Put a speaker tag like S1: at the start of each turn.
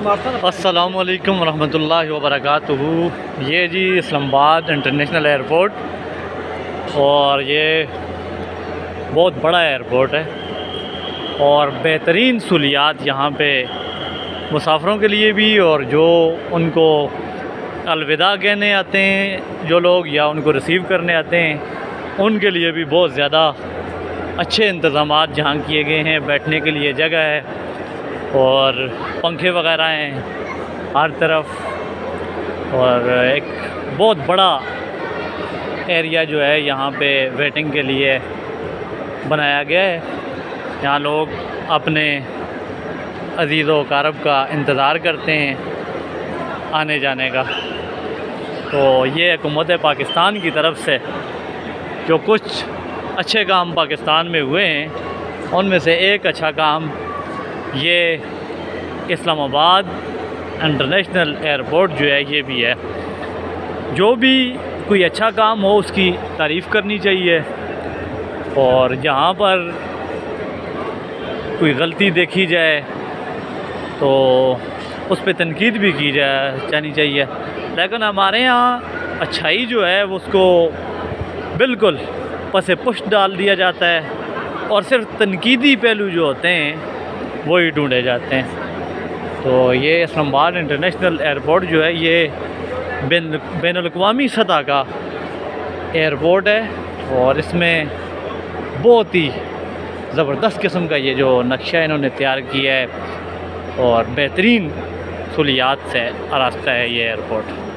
S1: السلام علیکم ورحمۃ اللہ وبرکاتہ۔ یہ جی اسلام آباد انٹرنیشنل ایئرپورٹ، اور یہ بہت بڑا ایئرپورٹ ہے اور بہترین سہولیات یہاں پہ مسافروں کے لیے بھی، اور جو ان کو الوداع کہنے آتے ہیں جو لوگ یا ان کو ریسیو کرنے آتے ہیں ان کے لیے بھی بہت زیادہ اچھے انتظامات جہاں کیے گئے ہیں۔ بیٹھنے کے لیے جگہ ہے اور پنکھے وغیرہ ہیں ہر طرف، اور ایک بہت بڑا ایریا جو ہے یہاں پہ ویٹنگ کے لیے بنایا گیا ہے۔ یہاں لوگ اپنے عزیز و اقارب کا انتظار کرتے ہیں آنے جانے کا۔ تو یہ حکومت پاکستان کی طرف سے جو کچھ اچھے کام پاکستان میں ہوئے ہیں ان میں سے ایک اچھا کام یہ اسلام آباد انٹرنیشنل ایئرپورٹ جو ہے یہ بھی ہے۔ جو بھی کوئی اچھا کام ہو اس کی تعریف کرنی چاہیے، اور جہاں پر کوئی غلطی دیکھی جائے تو اس پہ تنقید بھی کی جانی چاہیے، لیکن ہمارے ہاں اچھائی جو ہے اس کو بالکل پس پشت ڈال دیا جاتا ہے، اور صرف تنقیدی پہلو جو ہوتے ہیں وہی ڈھونڈے جاتے ہیں۔ تو یہ اسلام آباد انٹرنیشنل ایئرپورٹ جو ہے یہ بین الاقوامی سطح کا ایئرپورٹ ہے، اور اس میں بہت ہی زبردست قسم کا یہ جو نقشہ انہوں نے تیار کیا ہے، اور بہترین سہولیات سے آراستہ ہے یہ ایئرپورٹ۔